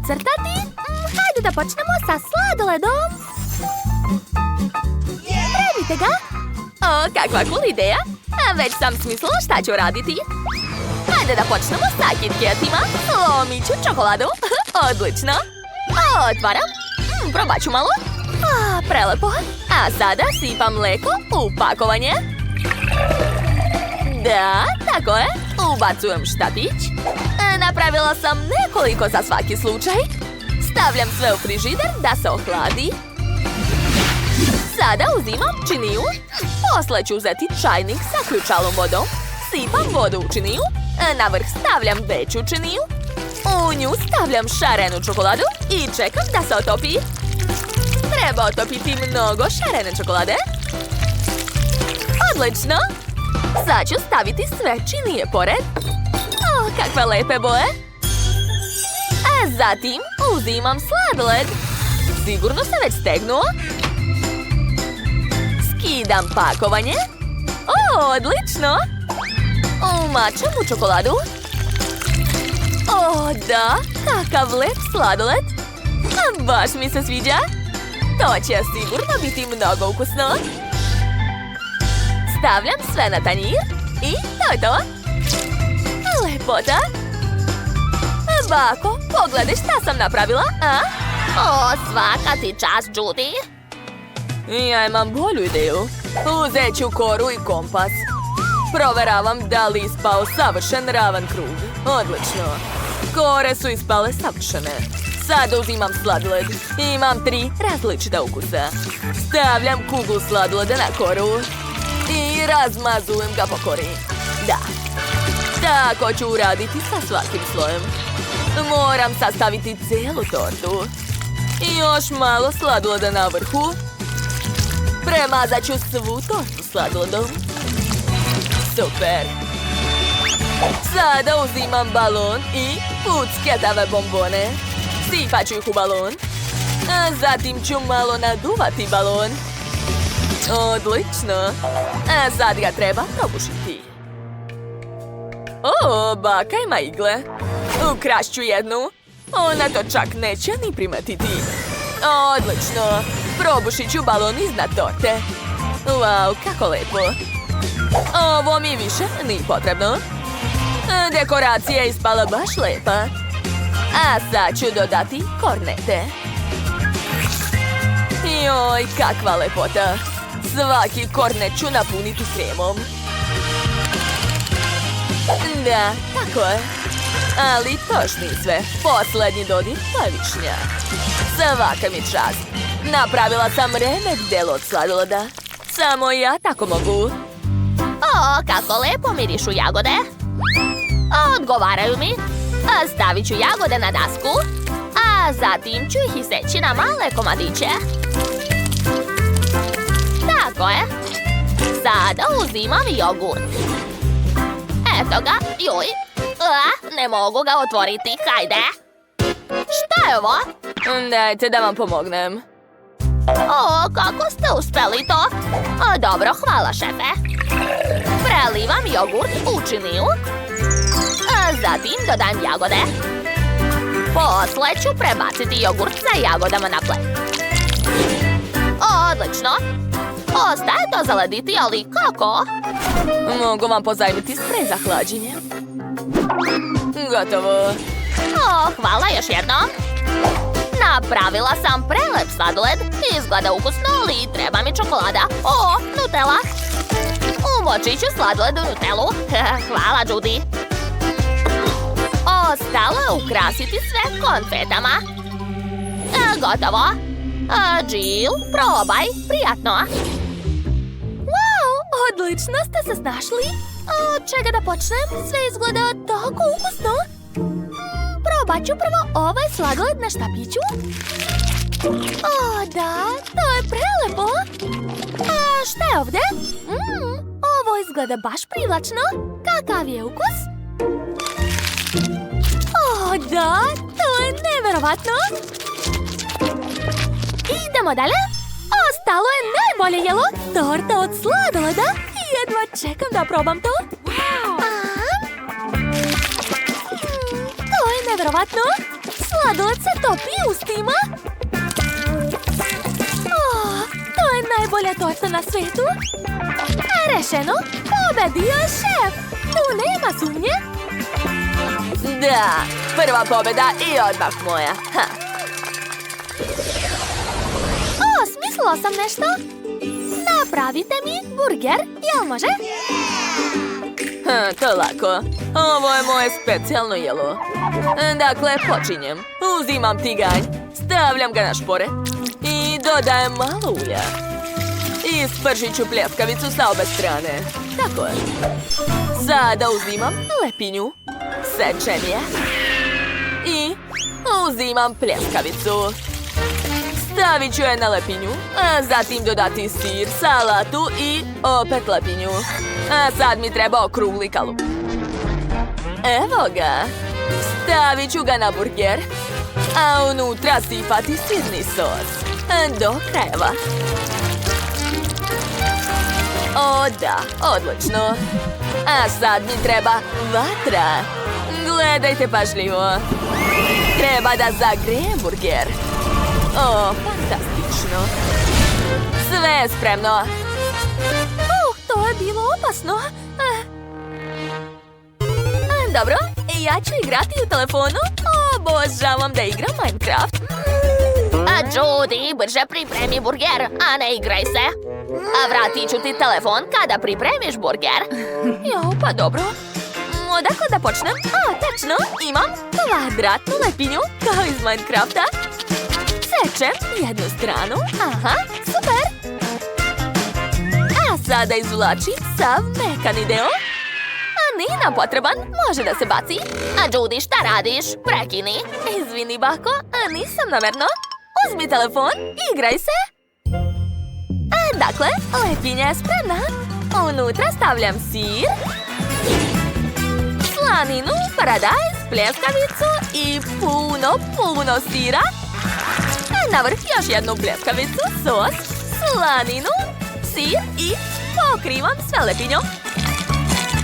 nacrtati? Hajde da počnemo sa sladoledom. Predite ga. O, kakva cool ideja. Već sam smislila šta ću raditi. Hajde da počnemo sa KitKatima. Lomiću čokoladu. Odlično. Otvaram. Probat ću malo. Prelepo. A sada sipam mleko u pakovanje. Da, tako je. Ubacujem štapić. Napravila sam nekoliko za svaki slučaj. Stavljam sve u frižider da se ohladi. Sada uzimam činiju. Posle ću uzeti čajnik sa ključalom vodom. Sipam vodu u činiju. Na vrh stavljam veću činiju. U nju stavljam šarenu čokoladu i čekam da se otopi. Treba otopiti mnogo šarene čokolade. Odlično! Sad ću staviti sve činije pored. O, kakve lepe boje! A zatim uzimam sladoled. Sigurno se već stegnuo. Skidam pakovanje. O, odlično! Umačem u čokoladu. O, da! Kakav lep sladoled! Baš mi se sviđa! To će sigurno biti mnogo ukusno. Stavljam sve na tanjir i to je to. Lepota. Bako, pogledaj šta sam napravila, a? O, svaka ti čast, Judy. Ja imam bolju ideju. Uzet ću koru i kompas. Proveravam da li ispao savršen ravan krug. Odlično. Kore su ispale savršene. Sad uzimam sladoled. Imam 3 različita ukusa. Stavljam kuglu sladoleda na koru. I razmazujem ga po kori. Da. Tako ću uraditi sa svakim slojem. Moram sastaviti cijelu tortu. I još malo sladoleda na vrhu. Premazat ću svu tortu sladoledom. Super! Sada uzimam balon i pucketave bombone. Sipat ću ih u balon. A zatim ću malo naduvati balon. Odlično! A sad ga treba probušiti. O, baka ima igle. Ukrašću jednu. Ona to čak neće ni primetiti. Odlično! Probušit ću balon iznad torte. Wow, kako lepo! Ovo mi više nije potrebno. Dekoracija je ispala baš lepa. A sad ću dodati kornete. Joj, kakva lepota! Svaki kornet ću napuniti kremom. Da, tako je. Ali to još nije sve. Posljednji dodir, to je višnja. Svaka mi čast. Napravila sam remek delo od sladoleda. Samo ja tako mogu. O, kako lepo mirišu jagode. Odgovaraju mi. Stavit ću jagode na dasku. A zatim ću ih iseći na male komadiće. Tako je. Sada uzimam jogurt. Eto ga, joj. Ne mogu ga otvoriti, hajde. Šta je ovo? Dajte da vam pomognem. O, kako ste uspeli to? Dobro, hvala, šefe. Prelivam jogurt u činiju. Zatim dodam jagode. Posle ću prebaciti jogurt sa jagodama na plet. Odlično. Ostaje to zalediti, ali kako? Mogu vam pozajmiti sprej za hlađenje. Gotovo. O, hvala još jednom. Napravila sam prelep sladoled. Izgleda ukusno, ali treba mi čokolada. O, Nutella. Umočit ću sladoled u Nutellu. Hvala, Judy. Ostalo je ukrasiti sve konfetama. Gotovo. Jill, probaj. Prijatno. Wow, odlično ste se snašli. Od čega da počnem? Sve izgleda tako ukusno. Probat ću prvo ovaj sladoled na štapiću. O, da, to je prelepo. A šta je ovdje? Ovo izgleda baš privlačno. Kakav je ukus? O, da, to je neverovatno. Idemo dalje. Ostalo je najbolje jelo. Torta od sladoleda. Jedva čekam da probam to. To je neverovatno. Sladoled se topi u ustima. To je najbolja torta na svetu. Rešeno, pobedio je šef. Tu nema sumnje. Da, prva pobjeda i odmah moja. Smislila sam nešto. Napravite mi burger, jel može? To je lako. Ovo je moje specijalno jelo. Dakle, počinjem. Uzimam tiganj, stavljam ga na špore i dodajem malo ulja. Ispržit ću pljeskavicu sa obe strane. Tako je. Sada uzimam lepinju, sečem je i uzimam pljeskavicu. Stavit ću je na lepinju, a zatim dodati sir, salatu i opet lepinju. A sad mi treba okrugli kalup. Evo ga. Stavit ću ga na burger, a unutra sipati sirni sos. Do krajeva. O da, odlično. A sad mi treba vatra. Gledajte pažljivo. Treba da zagrijem burger. O, fantastično. Sve je spremno. To je bilo opasno. Dobro, ja ću igrati u telefonu. Obožavam da igram Minecraft. Judy, brže pripremi burger, a ne igraj se. Vratit ću ti telefon kada pripremiš burger. Jo, pa dobro. Odakle da počnem? Tačno, imam kvadratnu lepinju, kao iz Minecrafta. Sečem jednu stranu. Aha, super. A sada izvlačim sav mekani deo. A nije nam potreban, može da se baci. Judy, šta radiš? Prekini. Izvini, bako, nisam namerno. Uzmi telefon, igraj se. Dakle, lepinja je spremna. Unutra stavljam sir, slaninu, paradajz, pljeskavicu i puno sira. Na vrh još jednu pljeskavicu, sos, slaninu, sir i pokrivam sve lepinjom.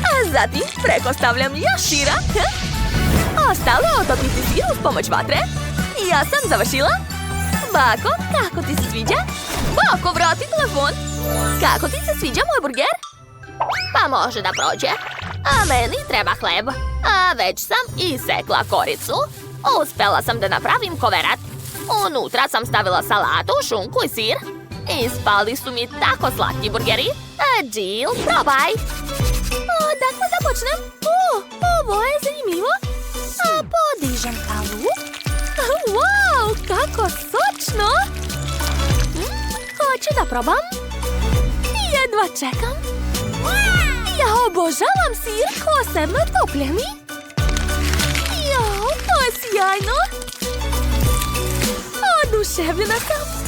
A zatim preko stavljam još sira. Ostalo je otopiti sir uz pomoć vatre. Ja sam završila. Bako, kako ti se sviđa? Bako, vrati telefon. Kako ti se sviđa moj burger? Pa može da prođe. A meni treba hleb. A već sam isekla koricu. Uspela sam da napravim koverat. Unutra sam stavila salatu, šunku i sir. Ispali su mi tako slatki burgeri. Jill, probaj. Dakle da počnem. Ovo je zanimljivo. Podižem kalup. Wow, kako sočno. Hoću da probam. Jedva čekam. Ja obožavam sir, posebno topljeni. Jao, to je sjajno. Oduševljena sam.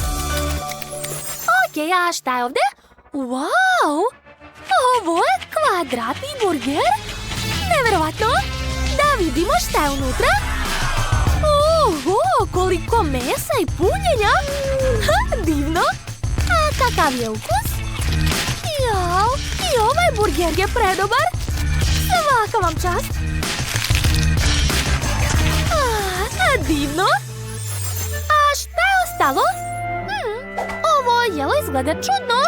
Okej, a šta je ovdje? Wow, ovo je kvadratni burger. Nevjerovatno. Da vidimo šta je unutra. Oho, koliko mesa i punjenja. Divno. A kakav je ukus? Jao, i ovaj burger je predobar. Svaka vam čast. Divno. A šta je ostalo? Ovo jelo izgleda čudno.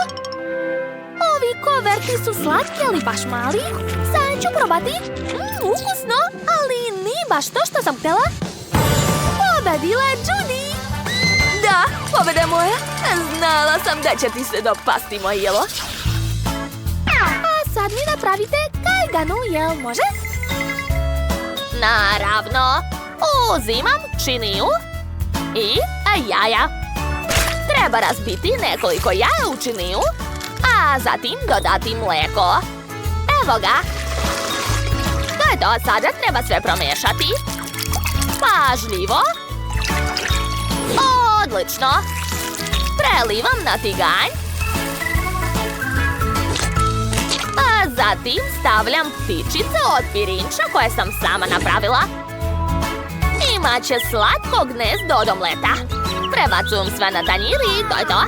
Ovi koverti su slatki, ali baš mali. Sad ću probati. Ukusno, ali nije baš to što sam htjela. Pobedila je Judy. Da, pobeda moja. Znala sam da će ti se dopasti moje jelo. A sad mi napravite kajganu, jel može? Naravno. Uzimam činiju i jaja. Treba razbiti nekoliko jaja u činiju, a zatim dodati mlijeko. Evo ga. To je to, sada treba sve promiješati. Pažljivo. Odlično. Prelivam na tiganj. A zatim stavljam ptičice od pirinča koje sam sama napravila. Imaće slatko gnezdo od omleta. Prebacujem sve na tanjir i to je to.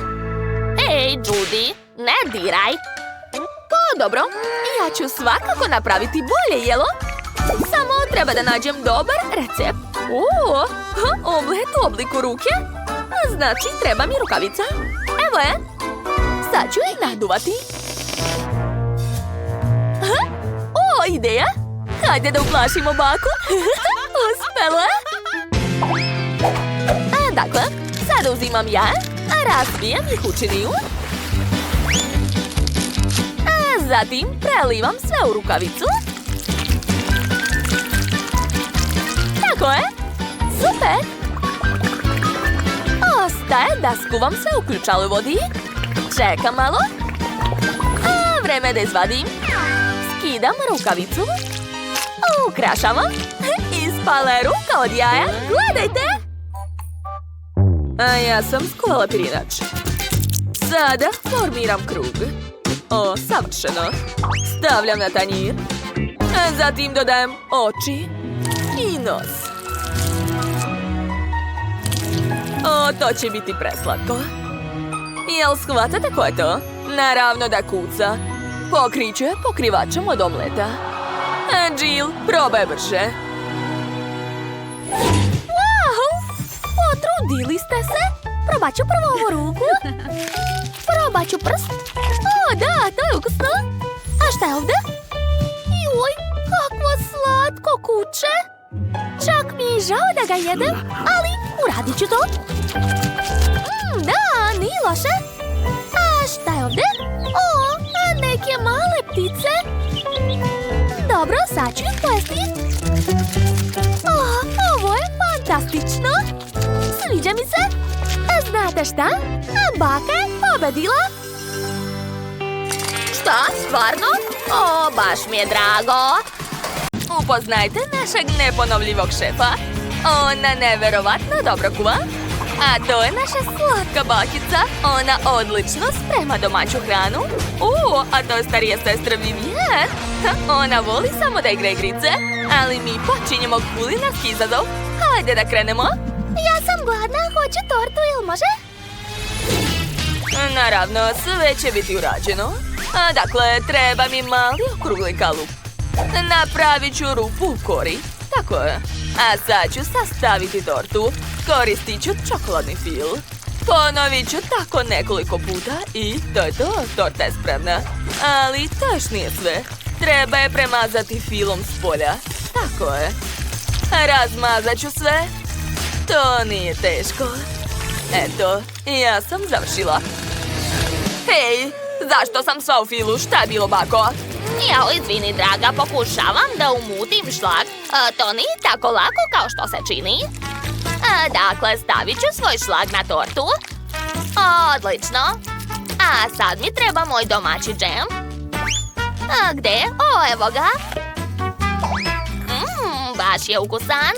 Ej, Judy, ne diraj. Pa dobro, ja ću svakako napraviti bolje jelo. Samo Treba da nađem dobar recept. O, omlet u obliku ruke. Znači, treba mi rukavica. Evo je. Sad ću je naduvati. O, ideja. Hajde da uplašimo baku. Uspelo je. Dakle, sada uzimam jaje, razbijam ih u činiju. Zatim prelivam sve u rukavicu. Tako je. Super. Ostaje da skuvam sve u ključaloj vodi. Čekam malo. Vreme da izvadim. Skidam rukavicu. Ukrašavam. Ispala je ruka od jaja. Gledajte. A ja sam sklala pirinač. Sada formiram krug. O, savršeno. Stavljam na tanjir. Zatim dodajem oči i nos. O, to će biti preslatko. Jel shvatate ko je to? Naravno da kuca. Pokriću je pokrivačem od omleta. Jill, probaj brže. Wow! Potrudili ste se. Probat ću prvo ovu ruku. Probat ću prst. O, da, to je ukusno. A šta je ovdje? Juj, kakvo slatko kuće. Čak mi je žao da ga jedem, ali uradit ću to. Da, nije loše. A šta je ovdje? O, neke male ptice. Dobro, sad ću ih pojesti. Ovo je fantastično. Sviđa mi se. Znate šta? Baka je pobedila. Šta? Stvarno? O, baš mi je drago. Upoznajte našeg neponovljivog šefa. Ona neverovatno dobro kuva. A to je naša slatka bakica. Ona odlično sprema domaću hranu. A to je starija sestra Vivienne. Ona voli samo da igra igrice. Ali mi počinjemo kulinarski izazov. Hajde da krenemo. Ja sam gladna, hoću tortu, jel može? Naravno, sve će biti urađeno. Dakle, treba mi mali okrugli kalup. Napravit ću rupu u kori. Tako je. A sad ću sastaviti tortu. Koristit ću čokoladni fil. Ponovit ću tako nekoliko puta i to je to. Torta je spremna. Ali to još nije sve. Treba je premazati filom s polja. Tako je. Razmazat ću sve. To nije teško. Eto, ja sam završila. Hej, zašto sam sva u filu? Šta je bilo, bako? Jao, izvini, draga, pokušavam da umutim šlag. To nije tako lako kao što se čini. Dakle, stavit ću svoj šlag na tortu. Odlično. A sad mi treba moj domaći džem. Gde? O, evo ga. Baš je ukusan.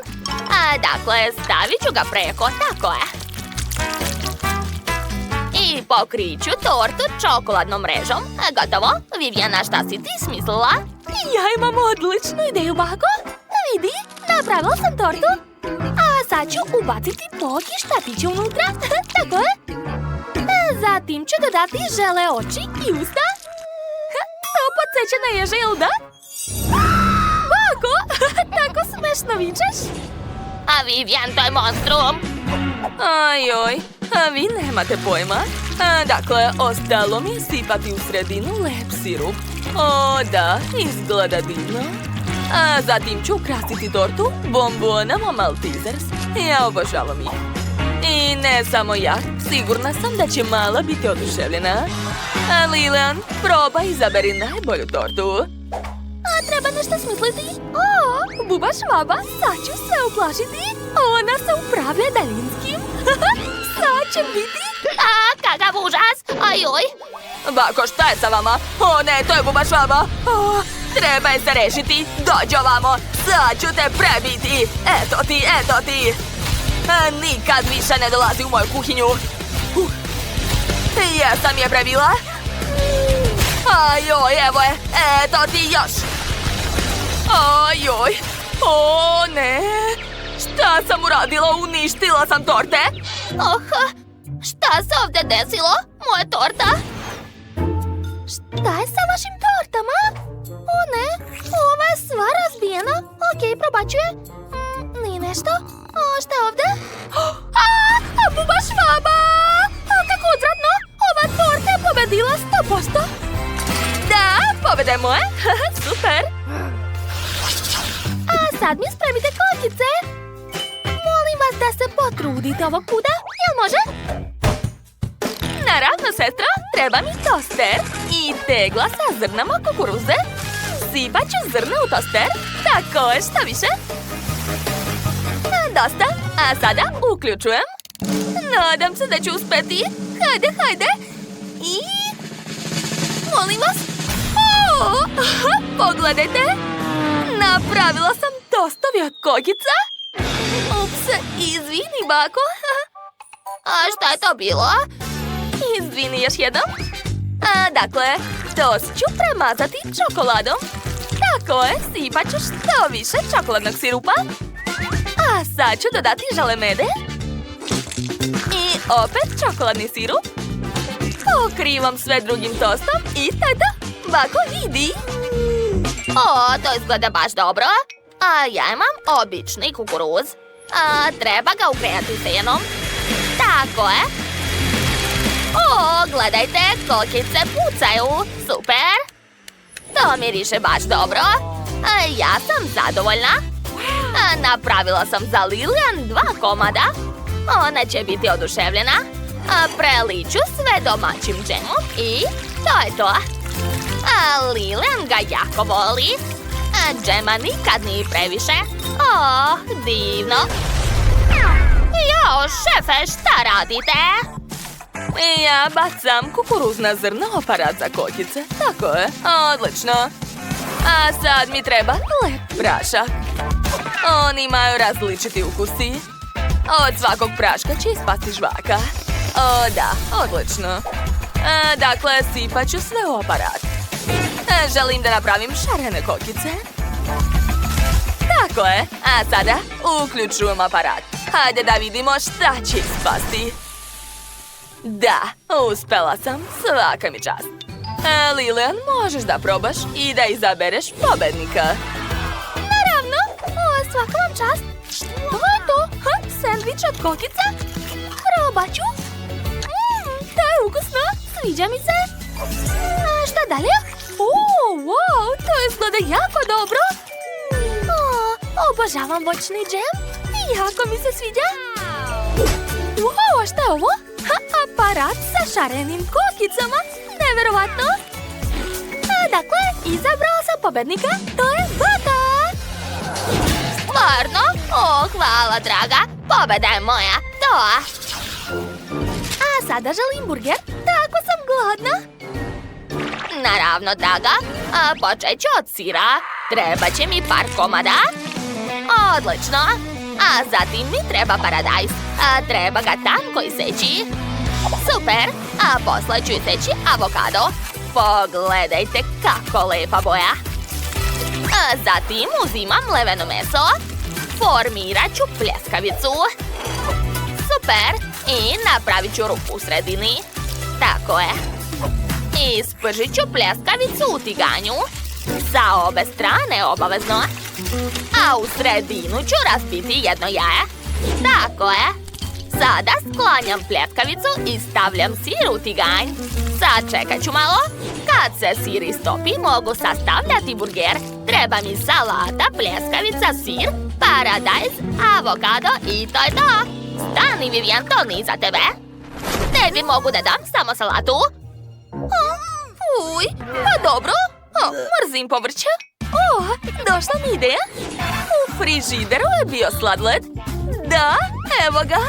Dakle, stavit ću ga preko, tako je. I pokriću tortu čokoladnom mrežom. Gotovo. Viviana, šta si ti smislila? Ja imam odličnu ideju, bako. Vidi, napravila sam tortu. A sad ću ubaciti poki štatiće unutra. Tako je. Zatim ću dodati žele oči i usta. To podsjeća na ježe, jel da? Bako, tako smešno vičeš. A Vivian, to je monstrum. Ajoj, a vi nemate pojma. Dakle, ostalo mi je sipati u sredinu lep sirup. O, da, izgleda divno. A zatim ću ukrasiti tortu bombonama Maltesers. Ja obožavam ih. I ne samo ja, sigurna sam da će mala biti oduševljena. Lilian, probaj, izaberi najbolju tortu. Treba nešto smisliti. O, buba švaba, sad ću se uplašiti. Ona se upravlja daljinskim. Sad će biti. Kakav užas. Ajoj. Bako, šta je sa vama? O ne, to je buba švaba. Treba je se rešiti. Dođi ovamo. Sad ću te prebiti. Eto ti, eto ti. Nikad više ne dolazi u moju kuhinju. Jesam je prebila. Ajoj, evo je. Eto ti još. Ajoj. O ne. Šta sam uradila? Uništila sam torte. Šta se ovdje desilo? Moja torta. Šta je sa vašim tortama? O ne, ova je sva razbijena. Okej, probat ću je. Nije nešto. Šta je ovde? Buba Švaba! Kako odvratno! Ova torta je pobedila 100%. Da, pobeda je moja. Super. A sad mi spremite kokice. Molim vas da se potrudite ovog puta. Jel može? Naravno, sestro, treba mi toster i tegla sa zrnama kukuruze. Sipat ću zrna u toster. Tako je, šta više? Dosta, a sada uključujem. Nadam se da ću uspeti. Hajde. I... molim vas. Pogledajte. Napravila sam tostovi od kokica. Ups, izvini, bako. A šta je to bilo? Izvini još jednom. Dakle, tost ću premazati čokoladom. Tako je, sipat ću što više čokoladnog sirupa. A sad ću dodati žalemede. I opet čokoladni sirup. Pokrivam sve drugim tostom i tada, bako, vidi. To izgleda baš dobro. A ja imam obični kukuruz. Treba ga ugrejati senom. Tako je. Gledajte, kokice pucaju. Super. To miriše baš dobro. Ja sam zadovoljna. Napravila sam za Lilian 2 komada. Ona će biti oduševljena. Preliću sve domaćim džemom i to je to. Lilian ga jako voli. Džema nikad nije previše. Divno. Jao, šefe, šta radite? Ja bacam kukuruzna zrna u aparat za kokice. Tako je, odlično. A sad mi treba lep prašak. Oni imaju različiti ukusi. Od svakog praška će ispasti žvaka. Da, odlično. Dakle, sipat ću sve u aparat. Želim da napravim šarene kokice. Tako je, a sada uključujem aparat. Hajde da vidimo šta će ispasti. Da, uspela sam, svaka mi čast. Lilian, možeš da probaš i da izabereš pobednika. Naravno, svaka vam čast. Što je to? Sendvič od kokica? Probat ću. To je ukusno, sviđa mi se. Šta dalje? Wow, to izgleda jako dobro. Obožavam voćni džem. Jako mi se sviđa. Wow, a šta je ovo? Aparat sa šarenim kokicama. Neverovatno. Dakle, izabrala sam pobednika. To je Baka. Stvarno? Hvala, draga. Pobeda je moja. To. A sada želim burger. Tako sam gladna. Naravno, draga. Počet ću od sira. Treba će mi par komada. Odlično. A zatim mi treba paradajz. Treba ga tanko iseći. Super. A posle ću iseći avokado. Pogledajte kako lepa boja. Zatim uzimam leveno meso. Formirat ću pljeskavicu. Super. I napravit ću rupu u sredini. Tako je. Ispržit ću pljeskavicu u tiganju. Sa obe strane obavezno. A u sredinu ću razbiti jedno jaje. Tako je. Sada sklanjam pljeskavicu i stavljam sir u tiganj. Sad čekat ću malo. Kad se sir istopi, mogu sastavljati burger. Treba mi salata, pljeskavica, sir, paradajz, avokado i to je to. Stani, Vivian, to nije za tebe. Tebi mogu da dam samo salatu. Uj, pa dobro. Mrzim povrće. Došla mi ideja. U frižideru je bio sladoled. Da, evo ga.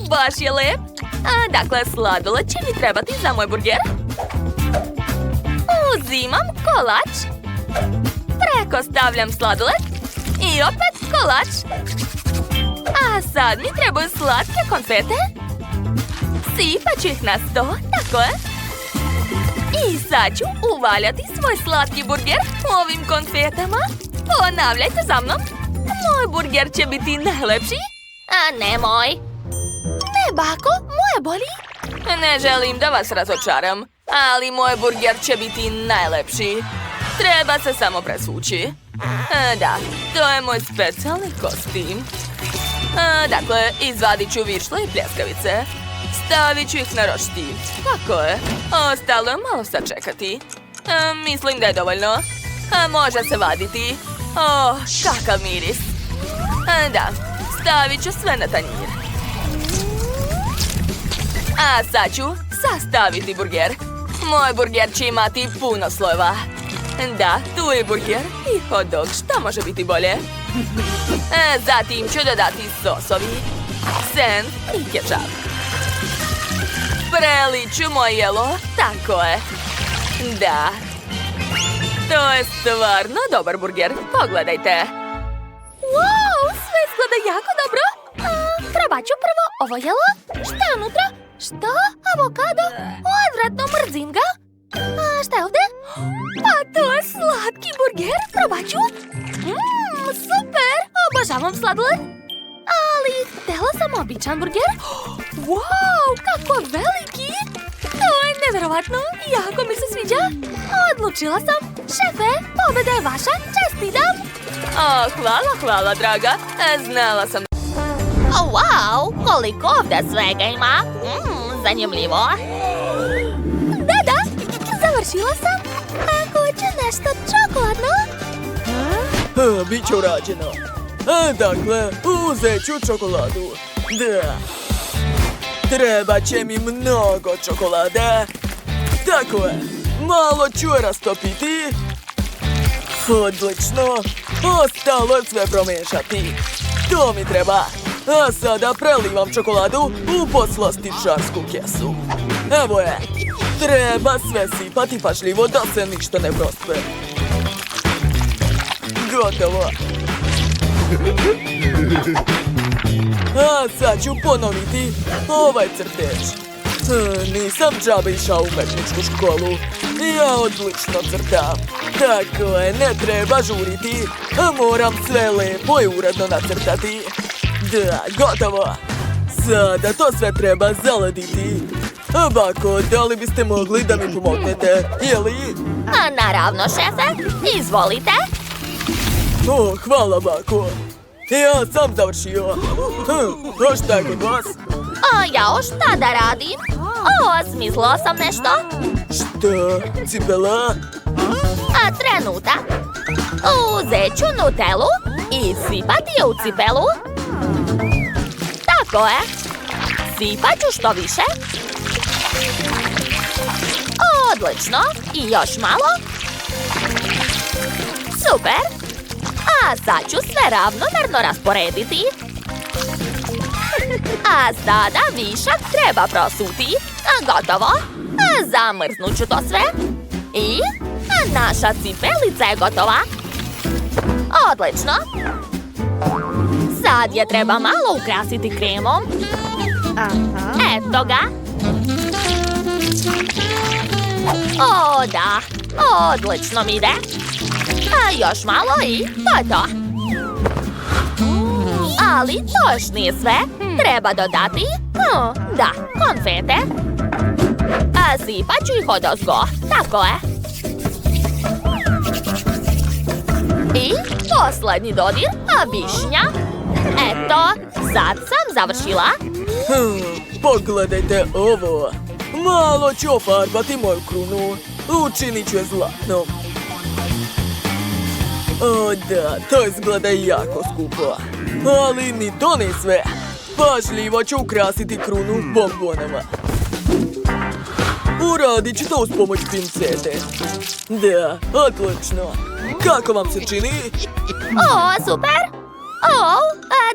Baš je lep. Dakle, sladoled će mi trebati za moj burger. Uzimam kolač. Preko stavljam sladoled. I opet kolač. A sad mi trebaju slatke konfete. Sipat ću ih na sto, tako je. I sad ću uvaljati svoj slatki burger ovim konfetama. Ponavljajte za mnom. Moj burger će biti najlepši. Ne moj. Ne, bako, moje boli. Ne želim da vas razočaram, ali moj burger će biti najlepši. Treba se samo presući. Da, to je moj specijalni kostim. Dakle, izvadit ću višle i pljeskavice. Stavit ću ih na roštilj. Tako je. Ostalo je malo sačekati. Mislim da je dovoljno. Može se vaditi. Kakav miris. Da, stavit ću sve na tanjir. A sad ću sastaviti burger. Moj burger će imati puno slojeva. Da, tu je burger i hot dog. Šta može biti bolje? Zatim ću dodati sosovi, sen i kečap. Prelit ću moje jelo. Tako je. Da. To je stvarno dobar burger. Pogledajte. Wow, sve izgleda jako dobro. Probat ću prvo ovo jelo. Šta je unutra? Što? Avokado? Odvratno, mrzim ga. Šta je ovdje? Pa to je slatki burger. Probat ću. Super, obožavam sladoled. Ali htjela sam običan burger. Wow, kako veliki. To je nevjerovatno. Jako mi se sviđa. Odlučila sam. Šefe, pobjeda je vaša. Čestitam. Hvala, draga. Znala sam. Wow, koliko ovdje svega ima. Zanimljivo. Da, završila sam. Ako ću nešto čokoladno. Biće urađeno. Dakle, uzet ću čokoladu. Da. Treba će mi mnogo čokolade. Tako je. Malo ću je rastopiti. Odlično. Ostalo je sve promešati. To mi treba. A sada prelivam čokoladu u poslastičarsku kesu. Evo je. Treba sve sipati pažljivo da se ništa ne prospe. Gotovo. A sad ću ponoviti ovaj crtež. Nisam džabe išao u umetničku školu. Ja odlično crtam. Tako je, ne treba žuriti. Moram sve lepo i uredno nacrtati. Da, gotovo. Sada to sve treba zaladiti. Bako, da li biste mogli da mi pomognete, jeli? Naravno, šefe. Izvolite. Hvala, bako. Ja sam završio. Šta je kod vas? Ja šta da radim? Smislila sam nešto. Šta? Cipela? Trenutak. Uzet ću Nutellu i sipati je u cipelu. Tako je. Sipat ću što više. Odlično. I još malo. Super. A sad ću sve ravnomjerno rasporediti. A sada višak treba prosuti. Gotovo. Zamrznut ću to sve. I naša cipelica je gotova. Odlično. Sad je treba malo ukrasiti kremom. Eto ga. Da. Odlično mi ide. Još malo i to je to. Ali to još nije sve. Treba dodati, da, konfete. Sipat ću ih odozgo. Tako je. I posljednji dodir, višnja. Eto, sad sam završila. Pogledajte ovo. Malo ću ofarbati moju krunu. Učinit ću je zlatnom. Da, to izgleda jako skupo. Ali ni to ne sve. Pažljivo ću ukrasiti krunu bombonama. Uradit ću to uz pomoć pincete. Da, odlično. Kako vam se čini? Super.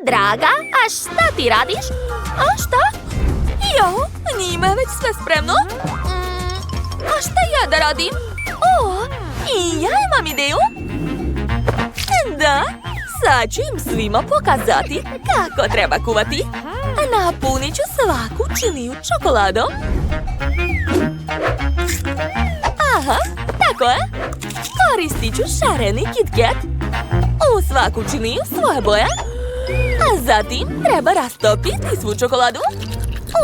Draga, a šta ti radiš? Šta? Njima je već sve spremno. A šta ja da radim? I ja imam ideju. Da, sad ću im svima pokazati kako treba kuvati. Napunit ću svaku činiju čokoladom. Aha, tako je. Koristit ću šareni KitKat. U svaku činiju svoje boje. A zatim treba rastopiti svu čokoladu.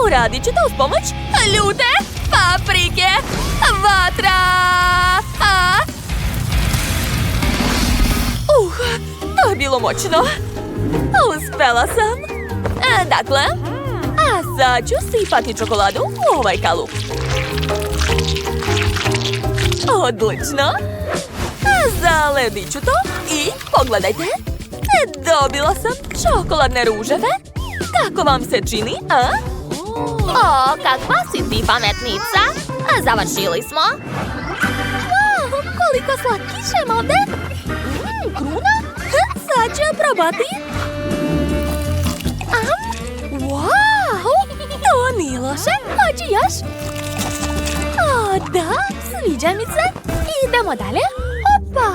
Uradit ću to uz pomoć ljute paprike. Vatra! To je bilo moćno. Uspela sam. Dakle, a sad ću sipati čokoladu u ovaj kalup. Odlično. Zaledit ću to i pogledajte. Dobila sam čokoladne ruževe. Kako vam se čini, a? O, kakva si ti pametnica. Završili smo. Wow, koliko slatkiša ima ovde. Kruna? Sad ću probati. Wow, to nije loše. Hoću još. O, da, sviđa mi se. Idemo dalje. Opa,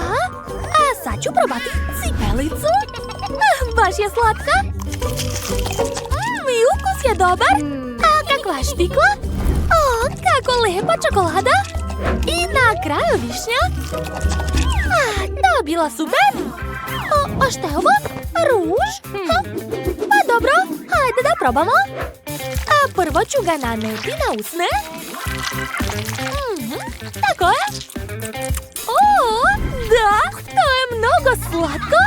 a sad ću probati cipelicu. Baš je slatka. I ukus je dobar. A kakva štikla. O, kako lepa čokolada. I na kraju višnja. To je bila super. A šta je ovo? Ruž? Pa dobro, hajde da probamo. A prvo ću ga naneti na usne. Tako je. O, da, to je mnogo slatko.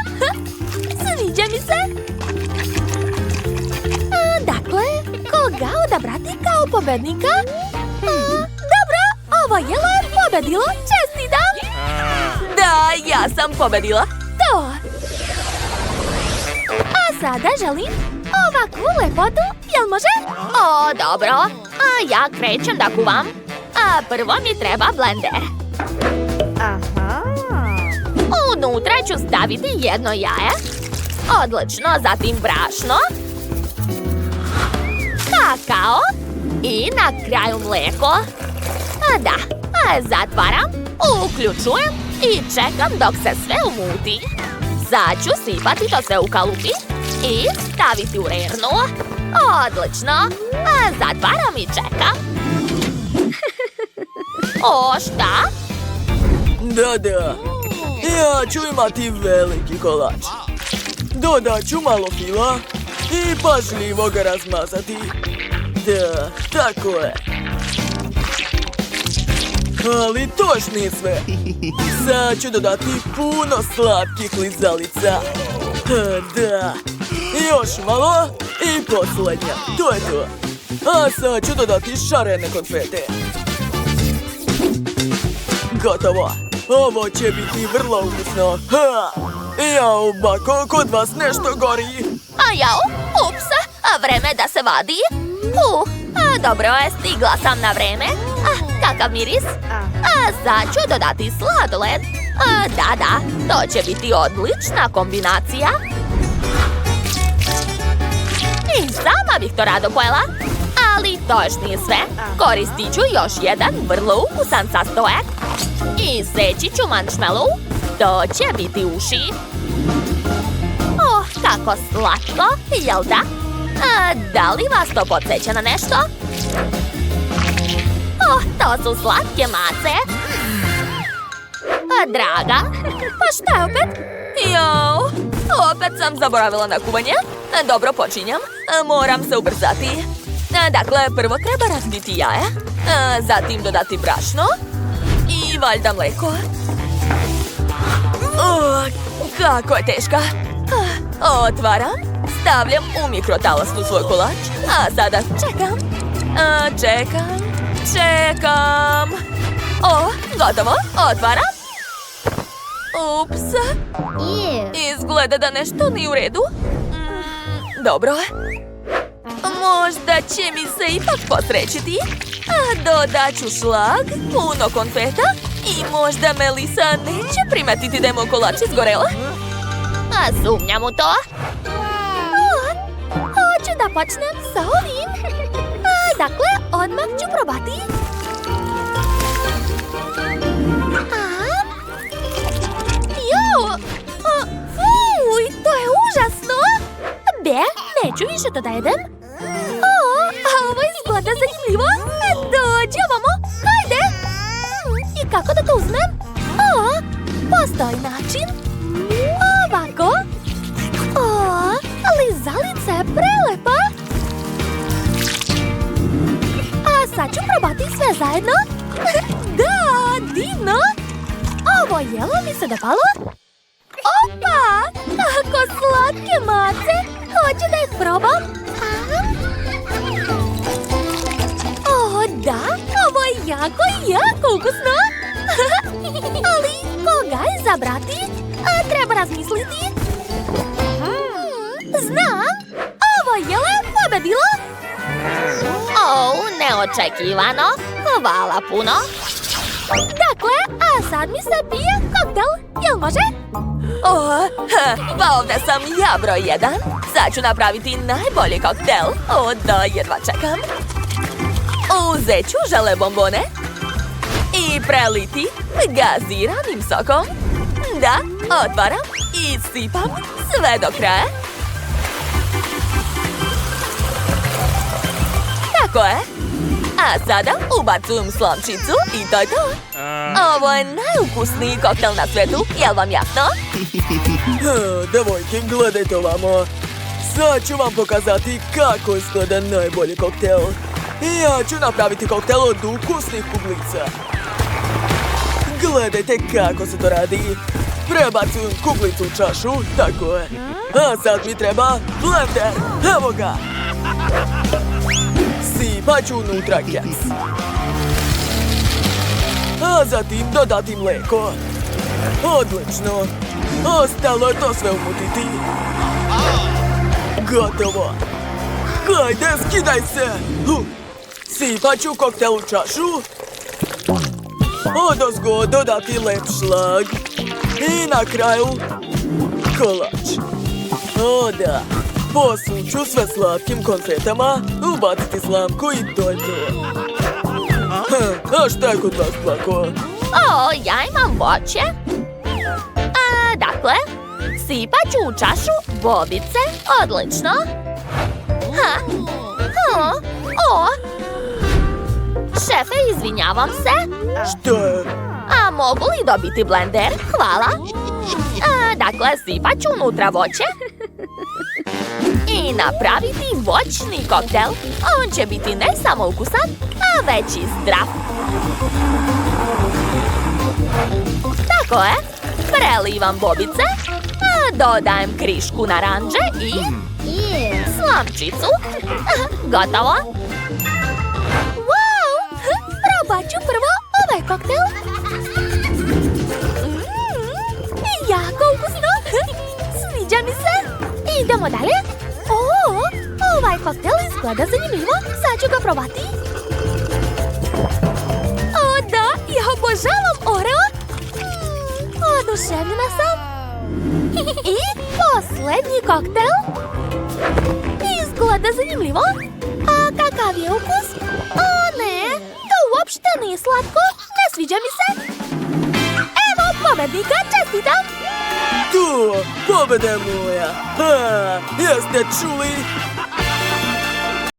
Sviđa mi se. Dakle, koga odabrati kao pobednika? Dobro, ovo jelo je pobedilo. Čestitam. Da, ja sam pobedila. To. A sada želim ovakvu lepotu. Jel može? O, dobro. A ja krećem da kuvam. A prvo mi treba blender. Unutra ću staviti jedno jaje. Odlično, zatim brašno, kakao i na kraju mlijeko. Da, zatvaram, uključujem i čekam dok se sve umuti. Sad ću sipati to sve u kalupi i staviti u rernu. Odlično, zatvaram i čekam. O, šta? Da. Ja ću imati veliki kolač. Dodat ću malo fila i pažljivo ga razmazati. Da, tako je. Ali to još nije sve. Sad ću dodati puno slatkih lizalica. Da. Još malo i posljednja. To je to. A sad ću dodati šarene konfete. Gotovo. Ovo će biti vrlo ukusno. Jao, bako, kod vas nešto gori. Jao, ups, vreme da se vadi. Dobro je, stigla sam na vreme. Kakav miris? Sad ću dodati sladoled. Da, to će biti odlična kombinacija. I sama bih to rado pojela. Ali to još nije sve. Koristit ću još jedan vrlo ukusan sastojak. I seći ću marshmallow. To će biti uši. Kako slatko, jel da? Da li vas to podsjeća na nešto? To su slatke mace. Draga, pa šta je opet? Jao, opet sam zaboravila na kuvanje. Dobro, počinjam. Moram se ubrzati. Dakle, prvo treba razbiti jaje, zatim dodati brašno i valjda mlijeko. Kako je teška. Otvaram, stavljam u mikrotalasnu svoj kolač, a sada čekam. Čekam. Gotovo, otvaram. Ups. Izgleda da nešto nije u redu. Dobro. Možda će mi se ipak posrećiti. Dodat ću šlag, puno konfeta i možda Melisa neće primetiti da je moj kolač izgorela. Sumnjam u to. Hoću da počnem sa ovim. Dakle, odmah ću probati. Fuj, to je užasno. Neću više to da jedem. Ovo izgleda zanimljivo. Dođi ovamo, hajde. I kako da to uzmem? Postoji način. Ovako. Lizalica je prelepa. A sad ću probati sve zajedno. Da, divno. Ovo jelo mi se dopalo. Opa! Ako slatke mace! Hoću da ih probam? O, da, ovo je jako ukusno! Ali koga izabrati? Treba razmisliti. Znam! Ovo je pobedilo! O, neočekivano! Hvala puno! Dakle, a sad mi se pije koktel, jel može? Pa ovdje sam ja broj 1. Sad ću napraviti najbolji koktel. O da, jedva čekam. Uzet ću žele bombone i preliti gaziranim sokom. Da, otvaram i sipam sve do kraja. Tako je. A sada ubacujem slamčicu i to je to. Ovo je najukusniji koktel na svijetu, jel vam jasno? Devojke, gledajte ovamo. Sad ću vam pokazati kako izgleda najbolji koktel. I ja ću napraviti koktel od ukusnih kuglica. Gledajte kako se to radi. Prebacujem kuglicu u čašu, tako je. A sad mi treba blender, evo ga. Sipat ću unutra keks. A zatim dodati mlijeko. Odlično. Ostalo je to sve umutiti. Gotovo. Hajde, skidaj se. Sipat ću koktel u čašu. Odozgo dodati lep šlag. I na kraju kolač. O da. Posuću sve slatkim konfetama, ubaciti slamku i to je to. A šta je kod vas, Plako? O, ja imam voće. Dakle, sipat ću u čašu bobice. Odlično. Šefe, izvinjavam se. Što je? A mogu li dobiti blender? Hvala. Dakle, sipat ću unutra voće. I napraviti voćni koktel. On će biti ne samo ukusan, a već i zdrav. Tako je. Prelivam bobice. Dodajem krišku naranđe i slamčicu. Gotovo. Wow! Probat ću prvo ovaj koktel. Jako ukusno. Sviđa mi se. Idemo dalje. Ovaj koktel izgleda zanimljivo. Sad ću ga probati. O da, ja obožavam Oreo. Oduševljena sam. I posljednji koktel. Izgleda zanimljivo. A kakav je ukus? O ne, to uopšte nije slatko. Ne sviđa mi se. Evo pobednika, čestitam. Tu, pobeda je moja. Jeste čuli?